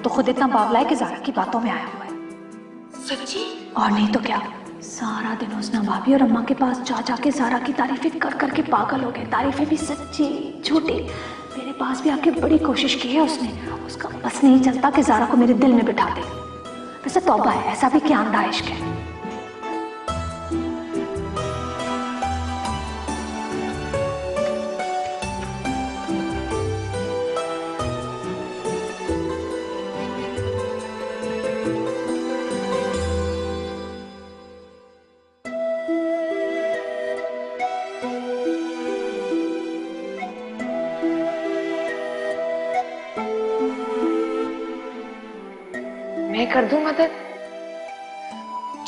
तो खुद इतना बावला है कि ज़ारा की बातों में आया हुआ है। सच्ची? और नहीं तो क्या, सारा दिन उसने भाभी और अम्मा के पास जा जाके ज़ारा की तारीफें कर करके पागल हो गए। तारीफें भी सच्ची झूठी। मेरे पास भी आके बड़ी कोशिश की है उसने। उसका बस नहीं चलता कि ज़ारा को मेरे दिल में बिठा दे। वैसे तौबा है, ऐसा भी क्या अंधा इश्क है। मैं कर दूं मदद?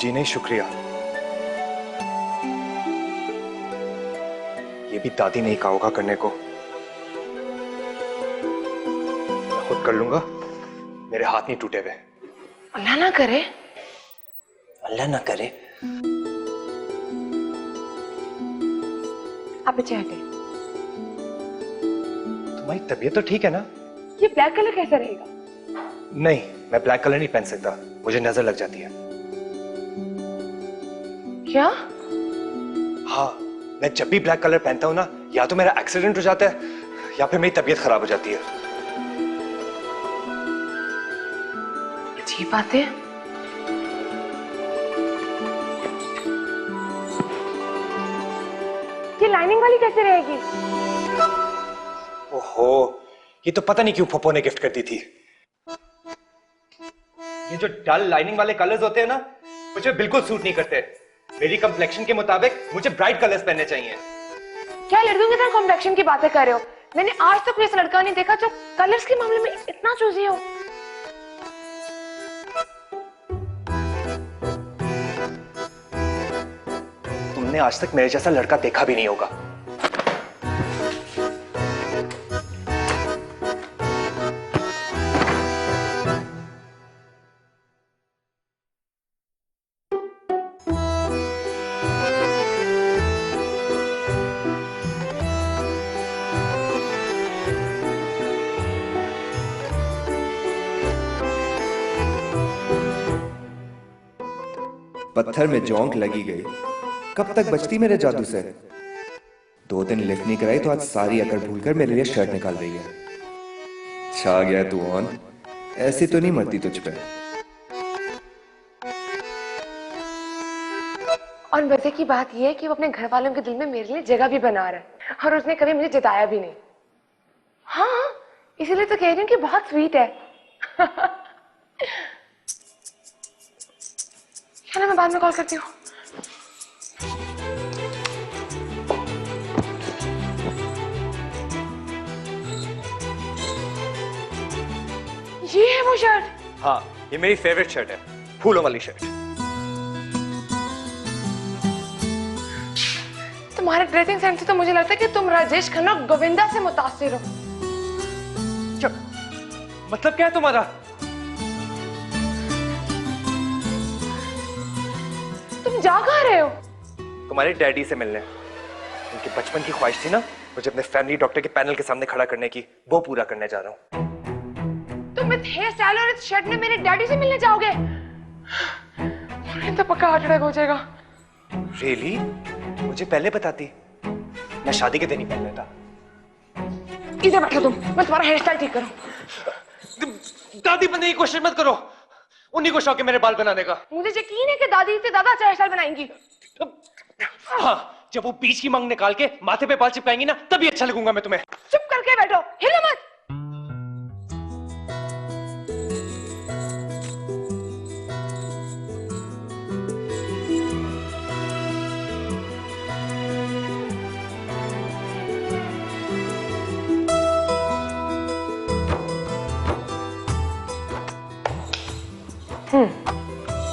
जी नहीं, शुक्रिया। ये भी दादी ने कहा होगा करने को। मैं खुद कर लूंगा, मेरे हाथ नहीं टूटे हुए। अल्लाह ना करे। अल्लाह ना करे। आप पीछे हटे। तुम्हारी तबीयत तो ठीक है ना? ये ब्लैक कलर कैसा रहेगा? नहीं, मैं ब्लैक कलर नहीं पहन सकता, मुझे नजर लग जाती है। क्या? हाँ, मैं जब भी ब्लैक कलर पहनता हूँ ना, या तो मेरा एक्सीडेंट हो जाता है या फिर मेरी तबीयत खराब हो जाती है। अच्छी बात है। ये लाइनिंग वाली कैसे रहेगी? ओहो, ये तो पता नहीं क्यों फप्पो ने गिफ्ट कर दी थी। ये जो डल लाइनिंग वाले कलर्स होते हैं ना, मुझे बिल्कुल सूट नहीं करते। मेरी कंप्लेक्शन के मुताबिक मुझे ब्राइट कलर्स पहनने चाहिए। क्या लड़कों की तरह कॉम्प्लेक्शन की बातें कर रहे हो? मैंने आज तक कोई ऐसा लड़का नहीं देखा जो कलर्स के मामले में इतना चूजी हो। तुमने आज तक मेरे जैसा लड़का देखा भी नहीं होगा। पत्थर में जोंक लगी गई, कब तक बचती मेरे जादू से। 2 दिन लिफ्ट नहीं कराई तो आज सारी अकड़ भूलकर मेरे लिए शर्ट निकाल रही है। छा गया तू ऑन, ऐसी तो नहीं मरती तुझ पे। और मजे की बात यह है कि वो अपने घर वालों के दिल में मेरे लिए जगह भी बना रहा है और उसने कभी मुझे जताया भी नहीं। हाँ, इसीलिए तो कह रही हूँ कि बहुत स्वीट है। चलो मैं बाद में कॉल करती हूँ। ये है वो शर्ट? हाँ, ये मेरी फेवरेट शर्ट है, फूलों वाली शर्ट। तुम्हारे ड्रेसिंग सेंस से तो मुझे लगता है कि तुम राजेश खन्ना और गोविंदा से मुतासिर हो। क्या मतलब, क्या है तुम्हारा? तुम जा कहाँ रहे हो? तुम्हारे डैडी से मिलने। उनकी बचपन की ख्वाहिश थी ना मुझे अपने फैमिली डॉक्टर के पैनल के सामने खड़ा करने की, वो पूरा करने जा रहा हूँ। तुम इस हेयर स्टाइल और इस शर्ट में मेरे डैडी से मिलने जाओगे? तो पक्का हार्ट अटैक हो जाएगा। रियली? मुझे पहले बताती, मैं शादी के दिन ही पहन लेता। इधर बैठो तुम, मैं तुम्हारा हेयर स्टाइल ठीक करूं। दादी बनने की कोशिश मत करो, उन्हीं को शौक है मेरे बाल बनाने का। मुझे यकीन है कि दादी से ज्यादा अच्छा हेयर स्टाइल बनाएंगी। हाँ, जब वो बीच की मांग निकाल के माथे पे बाल चिपकाएंगी ना, तभी अच्छा लगूंगा मैं तुम्हें। चुप करके बैठो, हिलो मत।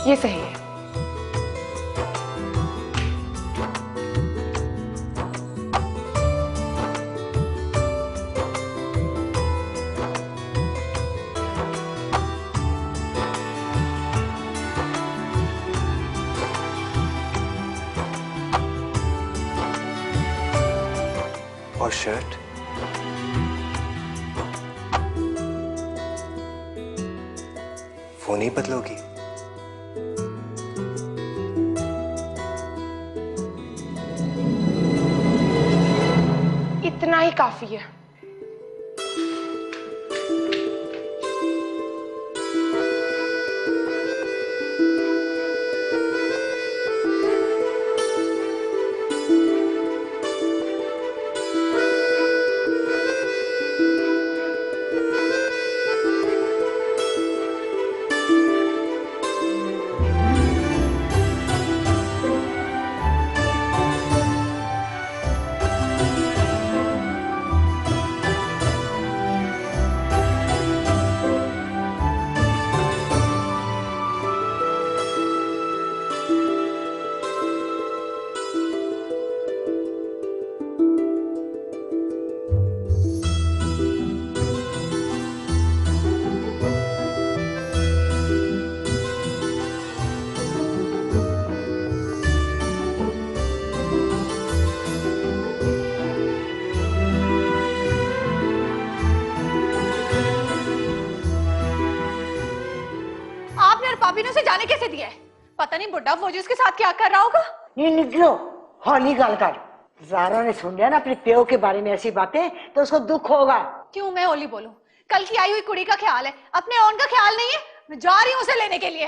ये सही है। और शर्ट? वो नहीं बदलोगी? इतना ही काफी है। आपने और पापी ने उसे जाने कैसे दिया है? पता नहीं बुड्ढा फौजी उसके साथ क्या कर रहा होगा। नहीं निकलो, हौली गल कर। ज़ारा ने सुन लिया ना अपने प्यो के बारे में ऐसी बातें तो उसको दुख होगा। क्यों मैं होली बोलूं? कल की आई हुई कुड़ी का ख्याल है, अपने ऑन का ख्याल नहीं है। मैं जा रही हूं उसे लेने के लिए।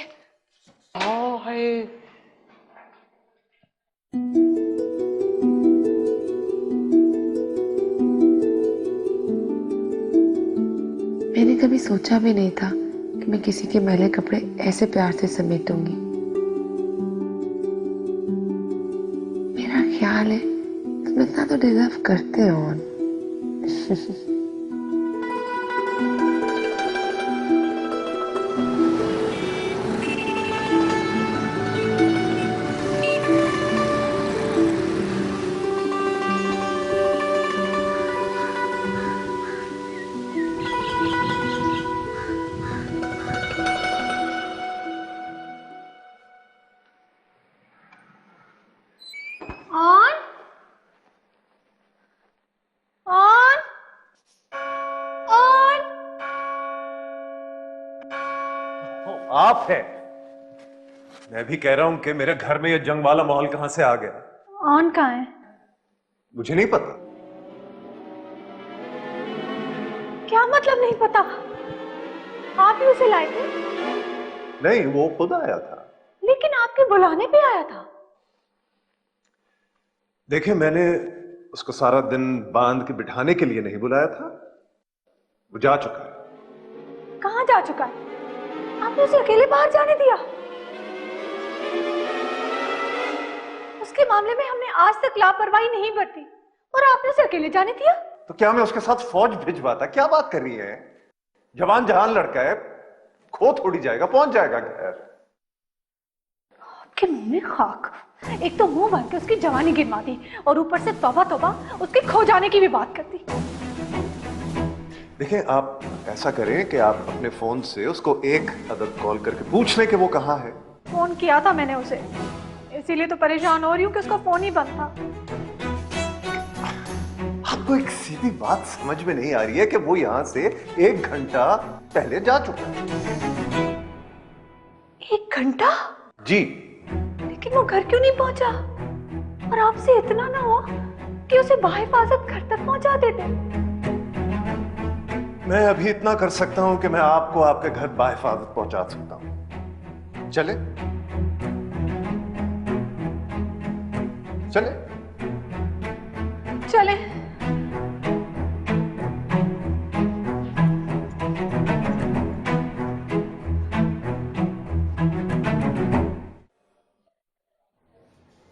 मैंने कभी सोचा भी नहीं था कि मैं किसी के मैले कपड़े ऐसे प्यार से समेटूंगी। मेरा ख्याल है तुम इतना तो डिजर्व करते हो। On on on. आप हैं? मैं भी कह रहा हूं कि मेरे घर में ये जंग वाला माहौल कहां से आ गया? ऑन कहाँ है? मुझे नहीं पता। क्या मतलब नहीं पता? आप ही उसे लाए थे? नहीं, वो खुद आया था। लेकिन आपके बुलाने पे आया था। देखिए, मैंने उसको सारा दिन बांध के बिठाने के लिए नहीं बुलाया था। वो जा चुका है। कहाँ जा चुका है? आपने उसे अकेले बाहर जाने दिया? उसके मामले में हमने आज तक लापरवाही नहीं बरती और आपने उसे अकेले जाने दिया? तो क्या मैं उसके साथ फौज भिजवाता? क्या बात कर रही है? जवान जहान लड़का है, खो थोड़ी जाएगा, पहुंच जाएगा घर। आपके मुंह में खाक। एक तो मुंह भर के उसकी जवानी गिनवा दी और ऊपर से तौबा तौबा उसके खो जाने की भी बात कर दी। देखिए, आप ऐसा करें कि आप अपने फोन से उसको एक अदद कॉल करके पूछ लें कि वो कहाँ है। फोन किया था मैंने उसे, इसीलिए तो परेशान हो रही हूँ कि उसका फोन ही बंद था। आपको एक सीधी बात समझ में नहीं आ रही है कि वो यहां से 1 घंटा पहले जा चुका है। 1 घंटा? जी। लेकिन वो घर क्यों नहीं पहुंचा? और आपसे इतना ना हुआ कि उसे बाहिफाजत घर तक पहुंचा देते? मैं अभी इतना कर सकता हूं कि मैं आपको आपके घर बाहिफाजत पहुंचा सकता हूं। चले चले चले।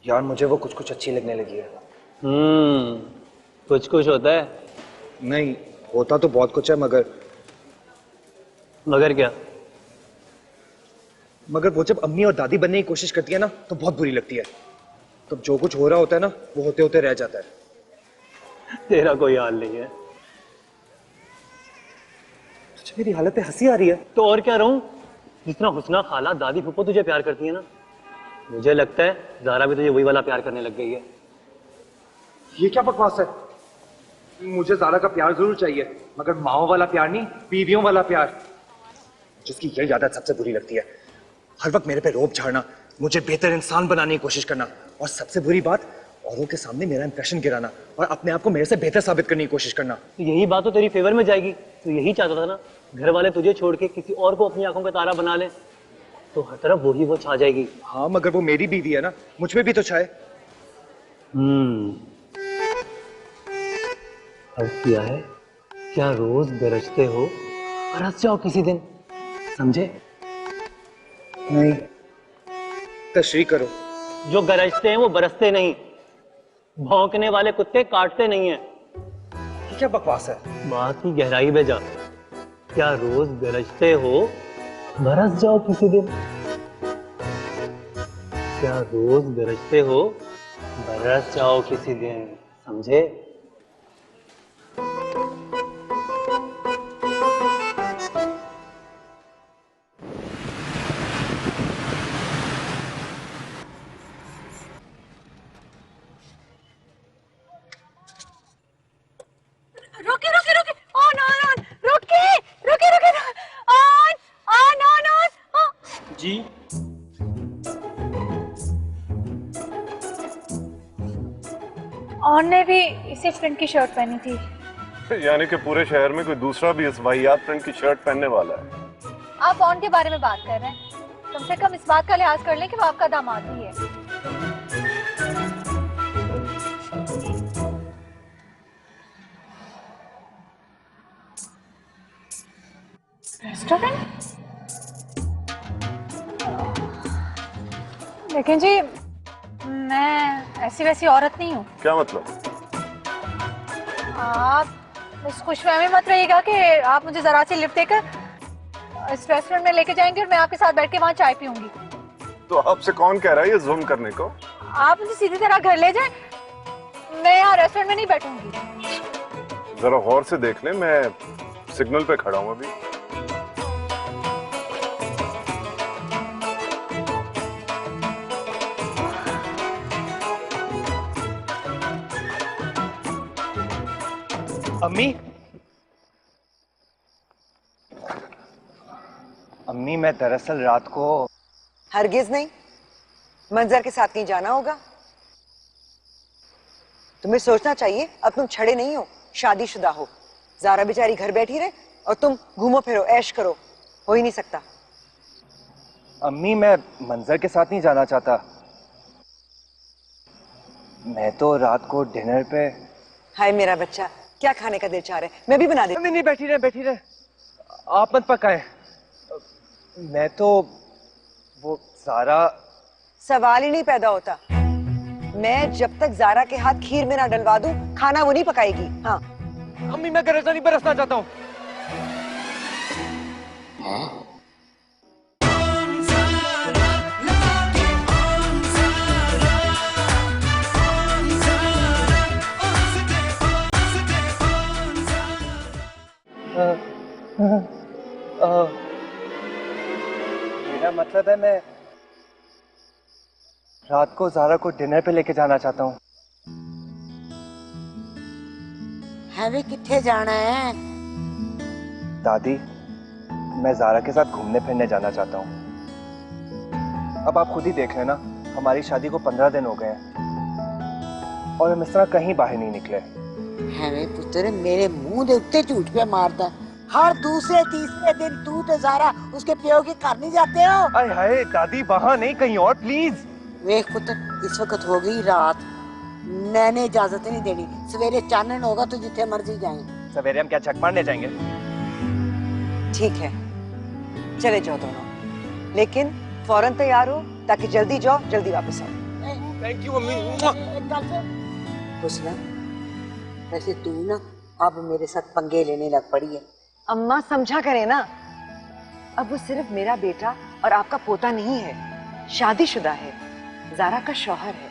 यार मुझे वो कुछ कुछ अच्छी लगने लगी है। कुछ कुछ होता है। नहीं होता तो बहुत कुछ है, मगर क्या? मगर वो जब अम्मी और दादी बनने की कोशिश करती है ना तो बहुत बुरी लगती है। तो जो कुछ हो रहा होता है ना वो होते होते रह जाता है। तेरा कोई हाल नहीं है। अच्छा, मेरी हालत पे हंसी आ रही है। तो और क्या रहूं? जितना हुस्ना खाला दादी फूफो तुझे प्यार करती है ना, मुझे लगता है ज़ारा भी तुझे वही वाला प्यार करने लग गई है। ये क्या बकवास है? मुझे ज़ारा का प्यार जरूर चाहिए, मगर माओ वाला प्यार नहीं, बीवियों वाला प्यार। जिसकी यही आदत सबसे बुरी लगती है, हर वक्त मेरे पे रोब झाड़ना, मुझे बेहतर इंसान बनाने की कोशिश करना, और सबसे बुरी बात, औरों के सामने मेरा इंप्रेशन गिराना और अपने आप को मेरे से बेहतर साबित करने की कोशिश करना। तो यही बात तो तेरी फेवर में जाएगी। तो यही चाहता था ना, घर वाले तुझे छोड़ के किसी और को अपनी आंखों का तारा बना ले, तो हर तरफ वही वो छा जाएगी। हाँ, मगर वो मेरी बीवी है ना, मुझ में भी तो छाए। अब किया है क्या, रोज गरजते हो, बरस जाओ किसी दिन, समझे? नहीं, तशरीह करो। जो गरजते हैं वो बरसते नहीं, भौंकने वाले कुत्ते काटते नहीं हैं। ये क्या बकवास है? बात की गहराई में जा। क्या रोज गरजते हो, बरस जाओ किसी दिन? क्या रोज गरजते हो, बरस जाओ किसी दिन, समझे? रोके रोके रोके, ऑन ऑन ऑन, रोके रोके रोके, ऑन ऑन ऑन ऑन। जी ऑन ने भी इसी प्रिंट की शर्ट पहनी थी। यानी कि पूरे शहर में कोई दूसरा भी इस वाहियात प्रिंट की शर्ट पहनने वाला है। आप ऑन के बारे में बात कर रहे हैं, कम से कम इस बात का लिहाज कर लें कि वो आपका दामाद भी है। रेस्टोरेंट? लेकिन जी, मैं ऐसी वैसी औरत नहीं हूँ। क्या मतलब? आप इस खुशफहमी मत रहिएगा कि आप मुझे जरा सी लिफ्ट देकर इस रेस्टोरेंट में लेके जाएंगे और मैं आपके साथ बैठ के वहाँ चाय पीऊंगी। तो आपसे कौन कह रहा है ये जुल्म करने को? आप मुझे सीधी तरह घर ले जाएं, मैं यहाँ रेस्टोरेंट में नहीं बैठूंगी। जरा गौर से देख ले, मैं सिग्नल पे खड़ा हूँ अभी। अम्मी, अम्मी मैं दरअसल रात को हरगिज नहीं, मंजर के साथ कहीं जाना होगा। तुम्हें सोचना चाहिए, अब तुम छड़े नहीं हो, शादीशुदा हो। जारा बेचारी घर बैठी रहे और तुम घूमो फिरो, ऐश करो, हो ही नहीं सकता। अम्मी मैं मंजर के साथ नहीं जाना चाहता, मैं तो रात को डिनर पे। हाय मेरा बच्चा, क्या खाने का दिल चाह रहा है, मैं भी बना देती। नहीं नहीं, बैठी रहे, आप मत पकाएं। मैं तो वो जारा। सवाल ही नहीं पैदा होता। मैं जब तक जारा के हाथ खीर में ना डलवा दूं, खाना वो नहीं पकाएगी। हाँ अम्मी मैं गरजना नहीं बरसना चाहता हूँ। मेरा मतलब है, मैं रात को जारा को डिनर पे लेके जाना चाहता हूँ। हैवी किथे जाना है? दादी, मैं जारा के साथ घूमने फिरने जाना चाहता हूँ। अब आप खुद ही देख लेना, हमारी शादी को 15 दिन हो गए हैं और हम इस तरह कहीं बाहर नहीं निकले। हैवे पुत्र, मेरे मुंह दे उत्ते झूठ पे मारदा। हर दूसरे तीसरे दिन तू ते जारा उसके प्यो के घर नहीं जाते हो? आय हाय दादी, वहां नहीं, कहीं और प्लीज। वेख पुत्र, इस वक्त हो गई रात, मैंने इजाजत नहीं देनी। सवेरे चानन होगा तो जिथे मर्जी जाए। सवेरे हम क्या छक मारने जाएंगे? ठीक है, चले जाओ दोनों, लेकिन फौरन तैयार हो ताकि जल्दी जाओ जल्दी वापस आओ। थैंक यू अम्मी। हुस्ना, वैसे तू ना अब मेरे साथ पंगे लेने लग पड़ी है। अम्मा समझा करें ना, अब वो सिर्फ मेरा बेटा और आपका पोता नहीं है, शादीशुदा है, जारा का शौहर है,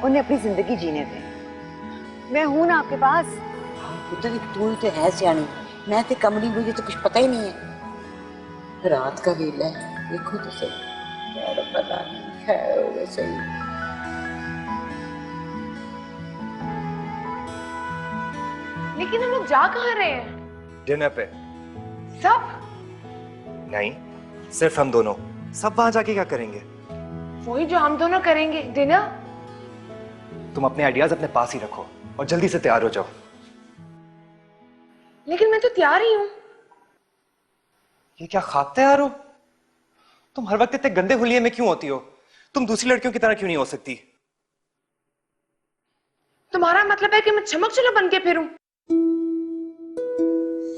उन्हें अपनी जिंदगी जीने दें। मैं हूं ना आपके पास। पुत्र तू तो है सियानी, मैं तो कमली, मुझे तो कुछ पता ही नहीं है। रात का वेला है, देखो तो सही, यार पता नहीं खैर होगा सही। लेकिन हम लोग जा कहाँ रहे हैं? डिनर पे। सब? नहीं, सिर्फ हम दोनों। सब वहां जाके क्या करेंगे? वही जो हम दोनों करेंगे, डिनर। तुम अपने आइडियाज अपने पास ही रखो और जल्दी से तैयार हो जाओ। लेकिन मैं तो तैयार ही हूँ। ये क्या ख्वाब तैयार हो? तुम हर वक्त इतने गंदे हुलिये में क्यों होती हो? तुम दूसरी लड़कियों की तरह क्यों नहीं हो सकती? तुम्हारा मतलब है कि मैं चमक चलो बन के फिरूं?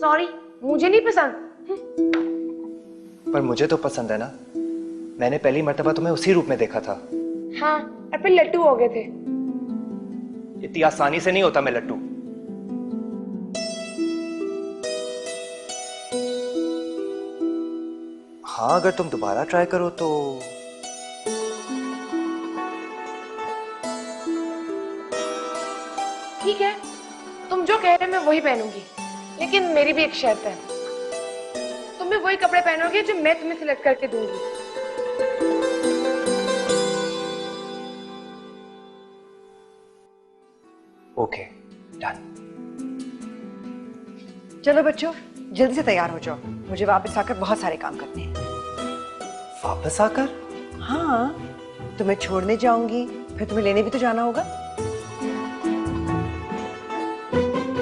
सॉरी, मुझे नहीं पसंद। पर मुझे तो पसंद है ना। मैंने पहली मर्तबा तुम्हें उसी रूप में देखा था। हाँ, और फिर लट्टू हो गए थे। इतनी आसानी से नहीं होता मैं लट्टू। हाँ, अगर तुम दोबारा ट्राई करो तो। ठीक है, तुम जो कह रहे हो मैं वही पहनूंगी, लेकिन मेरी भी एक शर्त है। तुम भी वही कपड़े पहनोगे जो मैं तुम्हें सिलेक्ट करके दूंगी। Okay, done. चलो बच्चों, जल्दी से तैयार हो जाओ, मुझे वापस आकर बहुत सारे काम करने हैं। वापस आकर? हाँ, तुम्हें छोड़ने जाऊंगी, फिर तुम्हें लेने भी तो जाना होगा।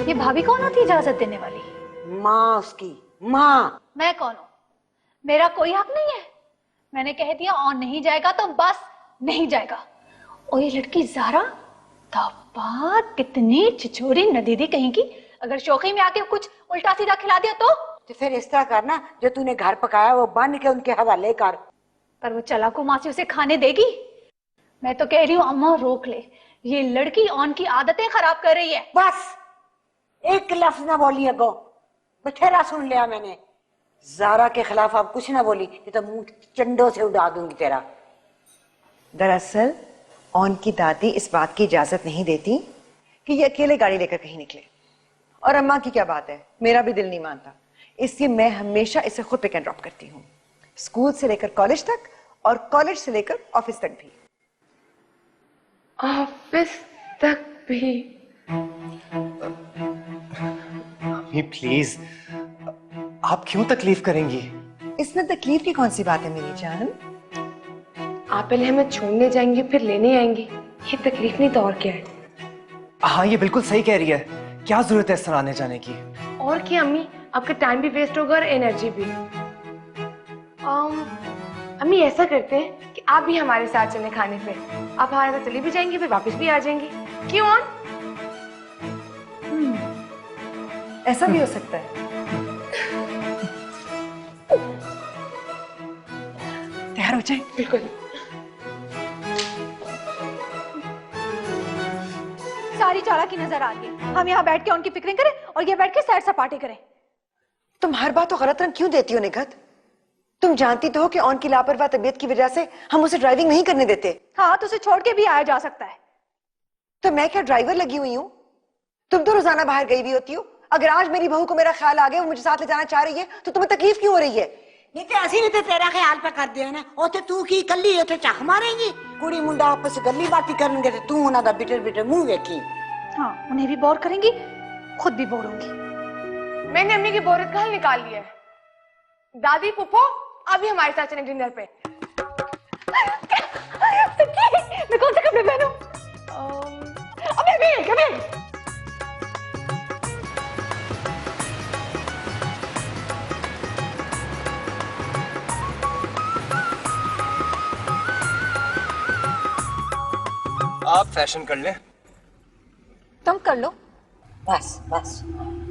ये भाभी कौन होती है इजाजत देने वाली? माँ उसकी माँ। मैं कौन हूं? मेरा कोई हक नहीं है। मैंने कह दिया ऑन नहीं जाएगा तो बस नहीं जाएगा। और ये लड़की ज़ारा धब्बा कितनी छिछोरी नदीदी कहीं की। अगर शौकी में आके कुछ उल्टा सीधा खिला दिया तो फिर इस तरह करना, जो तूने घर पकाया वो बन के उनके हवाले कर। पर वो चलाकू मासी उसे खाने देगी? मैं तो कह रही हूँ अम्मा रोक ले, ये लड़की ऑन की आदतें खराब कर रही है। बस एक लफ्ज ना बोली, अगो बथेरा सुन लिया मैंने। ज़ारा के खिलाफ आप कुछ ना बोली, ये तो मुंह चंडों से उड़ा दूंगी तेरा। दरअसल ऑन की दादी इस बात की इजाजत नहीं देती कि ये अकेले गाड़ी लेकर कहीं निकले। और अम्मा की क्या बात है, मेरा भी दिल नहीं मानता, इसलिए मैं हमेशा इसे खुद पिक एंड ड्रॉप करती हूँ, स्कूल से लेकर कॉलेज तक और कॉलेज से लेकर ऑफिस तक भी। ऑफिस तक भी? अम्मी प्लीज, आप क्यों तकलीफ करेंगी? इसमें तकलीफ की कौन सी बात है मेरी जान? आप पहले हमें छोड़ने जाएंगे फिर लेने आएंगे, ये तकलीफ नहीं तो और क्या है? हाँ, ये बिल्कुल सही कह रही है। क्या जरूरत है इस तरह आने जाने की? और क्या अम्मी, आपका टाइम भी वेस्ट होगा और एनर्जी भी। अम्मी ऐसा करते हैं कि आप भी हमारे साथ चलें खाने पे। आप हमारे साथ चली भी जाएंगे फिर वापस भी आ जाएंगे। क्यों ऑन? ऐसा भी हो सकता है। तैयार हो जाए? बिल्कुल। सारी चालाकी नजर आ रही है। हम यहाँ बैठ के उनकी फिक्रें करें और ये बैठ के सैर सपाटे करें। तुम हर बात तो गलत रंग क्यों देती हो निगत? तुम जानती तो हो कि ऑन की लापरवाह तबीयत की वजह से हम उसे ड्राइविंग नहीं करने देते। हाँ, तो उसे छोड़ के भी आया जा सकता है। तो मैं क्या ड्राइवर लगी हुई हूँ? तुम तो रोजाना बाहर गई भी होती हो। अगर आज मेरी बहू को मेरा ख्याल आ गया, वो मुझे साथ ले जाना चाह रही है, तो तुम्हें तकलीफ क्यों हो रही है? नहीं तो ऐसी भी तो तेरा ख्याल पे कर दिया ना, ओते तू की कल्ली ओते चख मारेगी। कुड़ी मुंडा आपस गल्ली बाती करनगे ते तू उन्हां दा बिटर बिटर मुंह वेखी। हाँ, उन्हें भी बोर करेंगी, खुद भी बोर होंगी। मैंने अम्मी की बोरियत का हल निकाल लिया है। दादी पुप्पो अभी हमारे साथ चलें डिनर पे। मैं कौन से कपड़े पहनूं? अबे आप फैशन कर लें। तुम कर लो। बस बस,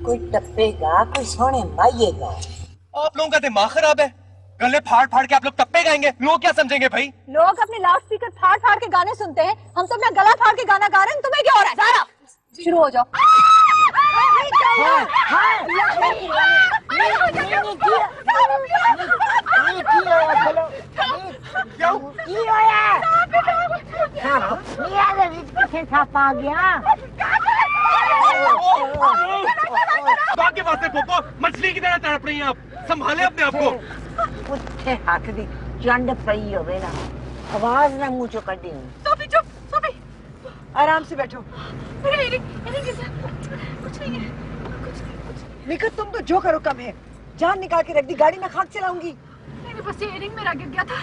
कोई टप्पेगा, कोई सोने माइएगा। आप लोगों का दिमाग खराब है। गले फाड़ फाड़ के आप लोग टप्पे गाएंगे, लोग क्या समझेंगे भाई? लोग अपने लाउड स्पीकर फाड़ फाड़ के गाने सुनते हैं, हम तो अपना गला फाड़ के गाना गा रहे हैं। तुम्हें क्या हो रहा है? ज़ारा, शुरू हो जाओ। बाकी बातें पोपो, मछली की तरह तड़प रही हैं आप। संभाले अपने आप को। उत्थे हाथ दी चंड पई होवे ना, आवाज ना मुंह चो कड्डी। सोफी चुप, सोफी आराम से बैठो। कुछ नहीं है। निकट तुम तो जो करो कम है। जान निकाल के रख दी, गाड़ी में खाक चलाऊंगी। नहीं, बस ये इयरिंग मेरा गिर गया था,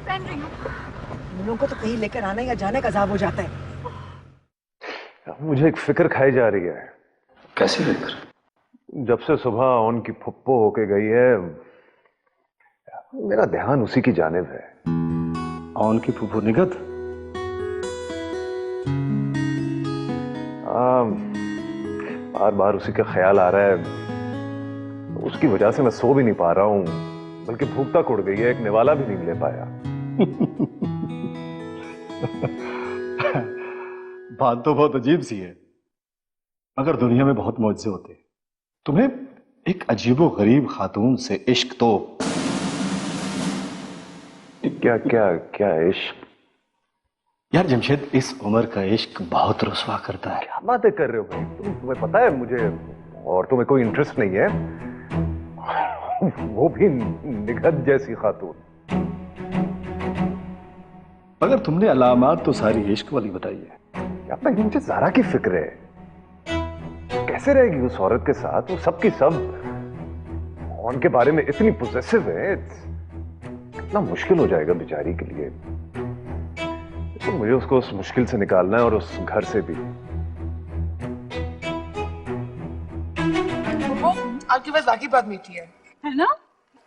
पहन रही हूँ। तुम लोगों को तो कहीं लेकर आना या जाने का अजाब हो जाता है। मुझे एक फिक्र खाई जा रही है। कैसी फिक्र? जब से सुबह उनकी फुप्पो होके गई है, मेरा ध्यान उसी की जानिब है। ऑन की फूफू निगत? बार बार उसी का ख्याल आ रहा है। उसकी वजह से मैं सो भी नहीं पा रहा हूं, बल्कि भूख तक उड़ गई है, एक निवाला भी नहीं ले पाया। बात तो बहुत अजीब सी है, मगर दुनिया में बहुत मौजूद होते हैं। तुम्हें एक अजीबो गरीब खातून से इश्क तो क्या क्या क्या इश्क? यार जमशेद, इस उम्र का इश्क बहुत रुस्वा करता है। क्या बातें कर रहे हो भाई? तुम्हें पता है मुझे और तुम्हें कोई इंटरेस्ट नहीं है, वो भी निगत जैसी खातून। मगर तुमने अलामात तो सारी इश्क वाली बताई है। यार भाई, मुझे ज़ारा की फिक्र है। कैसे रहेगी उस औरत के साथ? वो सब की सब उनके बारे में इतनी पोजेसिव है, कितना मुश्किल हो जाएगा बेचारी के लिए। तो मुझे उसको उस मुश्किल से निकालना है, और उस घर से भी। आपकी बस बाकी बात मीठी है ना?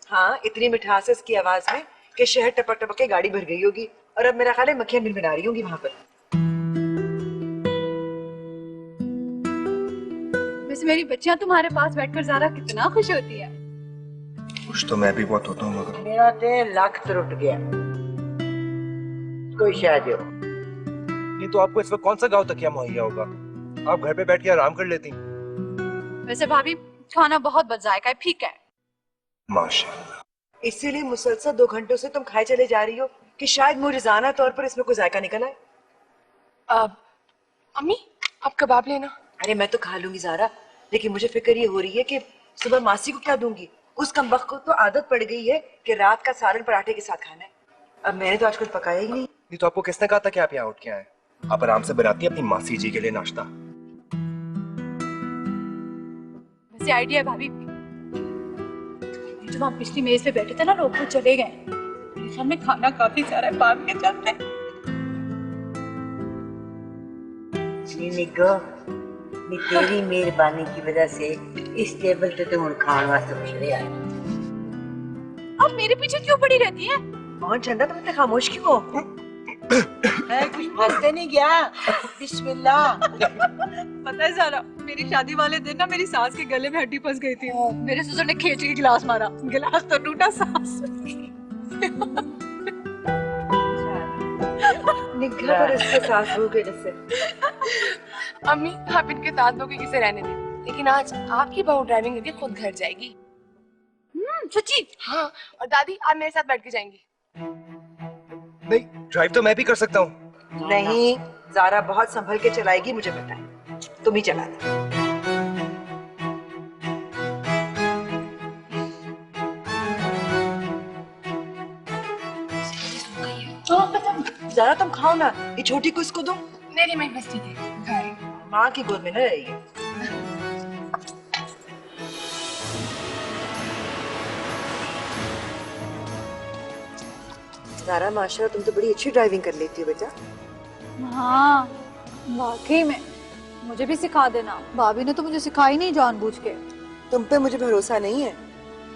हाँ, इतनी मिठास है इसकी आवाज में कि शहर टपक टपक के गाड़ी भर गई होगी, और अब मेरा ख्याल है मक्खियां मिनमिना रही होंगी वहां पर। वैसे मेरी बच्चियां तुम्हारे पास बैठकर ज़ारा कितना खुश होती है। खुश तो मैं भी बहुत होता हूँ, मगर मेरा ते लक त्रुट गया। कोई शायद हो। ये तो आपको इस वक्त कौन सा गाँव तकिया मुहैया होगा? आप घर पे बैठ के आराम कर लेती। वैसे भाभी खाना बहुत बच जाएगा है, ठीक है? माशाल्लाह। इसीलिए मुसलसल 2 घंटों से तुम खाए चले जा रही हो कि शायद मुरजाना तौर पर इसमें कोई जायका निकल आए। अम्मी, आप कबाब लेना। अरे मैं तो खा लूंगी ज़ारा, लेकिन मुझे फिक्र ये हो रही है कि सुबह मासी को क्या दूंगी। उस कमबख्त को तो आदत पड़ गई है कि रात का सालन पराठे के साथ खाना है। अब मैंने तो आज कुछ पकाया ही नहीं। ये तो आपको किसने कहा था कि आप यहाँ उठ के आए? आप आराम से बनाती अपनी मासी जी के लिए नाश्ता। वैसे आइडिया है भाभी, जब हम पिछली मेज पे बैठे थे ना, लोग चले गए, मेरे ख्याल में खाना काफी सारा है, बाद में चलते हैं। निगो नी तेरी मेहरबानी की वजह से इस टेबल पे तो हुण खान वास्ते कुछ नहीं आया। अब मेरे पीछे क्यों पड़ी रहती है? कौन चंदा, तुम इतने खामोश क्यों हो? है कुछ फंसते नहीं गया। बिस्मिल्लाह। पता है ज़ारा, मेरी शादी वाले दिन ना मेरी सास के गले में हड्डी फंस गई थी। मेरे ससुर ने खींच के गिलास मारा, गिलास तो टूटा, सास निगाह पर इसके सास हो गए जैसे। अम्मी, आप इनके साथ लोग किसे रहने दें, लेकिन आज आपकी बहू ड्राइविंग करके खुद घर जाएगी। सच्ची? हाँ, और दादी आप मेरे साथ बैठ के जाएंगी। नहीं, ड्राइव तो मैं भी कर सकता हूँ। नहीं, ज़ारा बहुत संभल के चलाएगी, मुझे पता है। तुम ही चला दो। ज़ारा तुम खाओ ना, ये छोटी को इसको दो। नहीं मैं बस ठीक है। माँ की गोद में न रहिए। ज़ारा माशाल्लाह, तुम तो बड़ी अच्छी ड्राइविंग कर लेती हो बेटा। हाँ, वाकई में। मुझे भी सिखा देना, भाभी ने तो मुझे सिखाई नहीं जानबूझ के। तुम पे मुझे भरोसा नहीं है,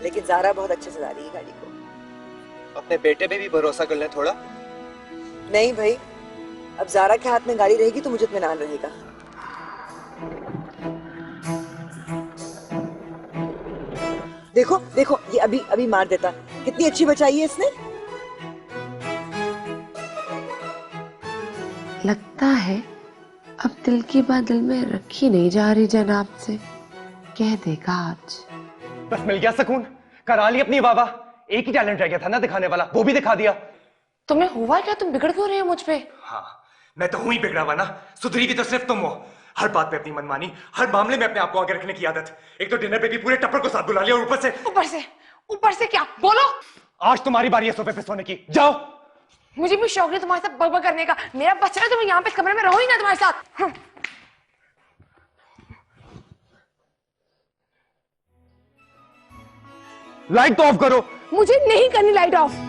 लेकिन ज़ारा बहुत अच्छे से चला रही है गाड़ी को। अपने बेटे पे भी भरोसा कर ले थोड़ा। नहीं भाई, अब ज़ारा के हाथ में गाड़ी रहेगी तो मुझे इत्मीनान रहेगा। देखो देखो, ये अभी अभी मार देता। कितनी अच्छी बचाई है इसने। लगता है अब दिल की बात दिल में रखी नहीं जा रही जनाब से, कह देगा आज। बस मिल गया सुकून, करा ली अपनी वाह। एक ही टैलेंट रह गया था ना दिखाने वाला, वो भी दिखा दिया। तुम्हें हुआ क्या? तुम बिगड़ क्यों रहे हो मुझ पे? हाँ, मैं तो हूं ही बिगड़ा हुआ ना, सुधरी भी तो सिर्फ तुम हो। हर बात पे अपनी मनमानी, हर मामले में अपने आप को आगे रखने की आदत। एक तो डिनर पे भी पूरे टप्पर को साथ बुला लिया, और ऊपर से क्या? बोलो। आज तुम्हारी बारी है सोफे पे सोने की, जाओ। मुझे भी शौक है तुम्हारे साथ बकबक करने का। मेरा बच्चा है, तुम यहाँ पे इस कमरे में रहो ही ना तुम्हारे साथ। लाइट तो ऑफ करो। मुझे नहीं करनी लाइट ऑफ।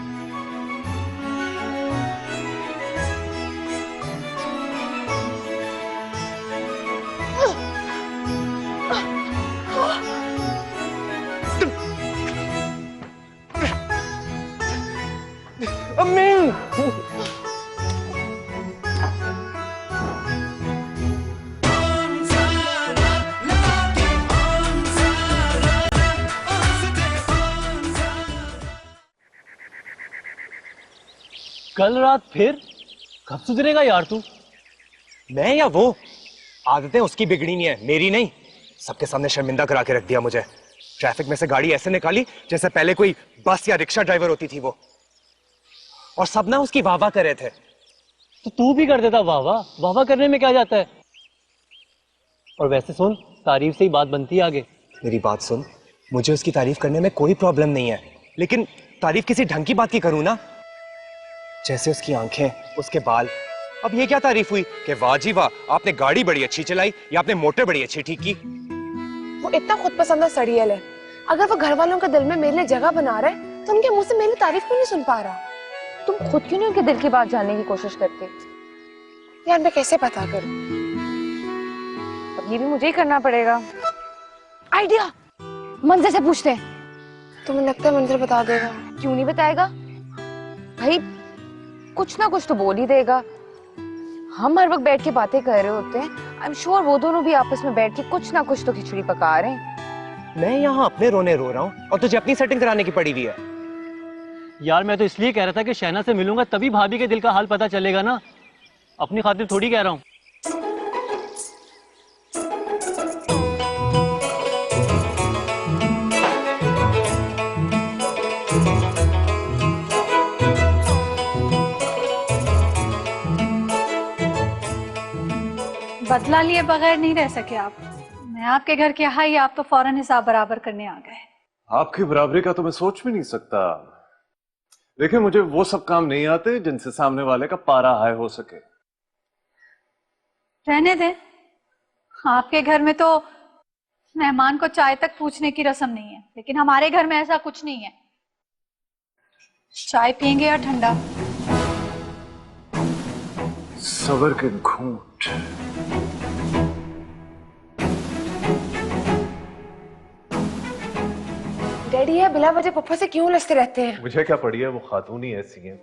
अम्मी कल रात फिर? कब सुधरेगा यार तू? मैं या वो? आदतें उसकी बिगड़ी नहीं है, मेरी नहीं। सबके सामने शर्मिंदा करा के रख दिया मुझे। ट्रैफिक में से गाड़ी ऐसे निकाली जैसे पहले कोई बस या रिक्शा ड्राइवर होती थी वो। और सब ना उसकी वाह वाह कर रहे थे। तो तू भी कर देता वाह वाह। वाह वाह करने में क्या जाता है? और वैसे सुन, तारीफ से ही बात बनती है आगे। मेरी बात सुन, मुझे उसकी तारीफ करने में कोई प्रॉब्लम नहीं है, लेकिन तारीफ किसी ढंग की बात की करूं ना। जैसे उसकी आंखें, उसके बाल। अब ये क्या तारीफ हुई कि वाह जी वाह, आपने गाड़ी बड़ी अच्छी चलाई या आपने मोटर बड़ी अच्छी ठीक की। वो इतना खुद पसंद सड़ियल है। अगर वो घर वालों के दिल में मेरे लिए जगह बना रहा है तो उनके मुंह से मेरी तारीफ क्यों नहीं सुन पा रहा? तुम खुद क्यों नहीं उनके दिल की बात जानने की कोशिश करते? यार मैं कैसे पता करूं? अब ये भी मुझे ही करना पड़ेगा। आइडिया, मंजर से पूछते हैं। तुम्हें लगता है मंजर बता देगा? क्यों नहीं बताएगा भाई? कुछ ना कुछ तो बोल ही देगा। हम हर वक्त बैठ के बातें कर रहे होते हैं। आई एम श्योर वो दोनों भी आपस में बैठ के कुछ ना कुछ तो खिचड़ी पका रहे हैं। मैं यहाँ अपने रोने रो रहा हूँ और तुझे अपनी सेटिंग कराने की पड़ी हुई है। यार मैं तो इसलिए कह रहा था कि शहना से मिलूंगा तभी भाभी के दिल का हाल पता चलेगा ना। अपनी खातिर थोड़ी कह रहा हूँ। बदला लिए बगैर नहीं रह सके आप। मैं आपके घर के आई, आप तो फौरन हिसाब बराबर करने आ गए। आपकी बराबरी का तो मैं सोच भी नहीं सकता। देखिए, मुझे वो सब काम नहीं आते जिनसे सामने वाले का पारा हाई हो सके। रहने दें, आपके घर में तो मेहमान को चाय तक पूछने की रस्म नहीं है, लेकिन हमारे घर में ऐसा कुछ नहीं है। चाय पियेंगे या ठंडा? सबर के घूंट। डैडी है बिला वजह पप्पा से क्यों लड़ते रहते हैं? मुझे क्या पड़ी है, वो खातून ही ऐसी है।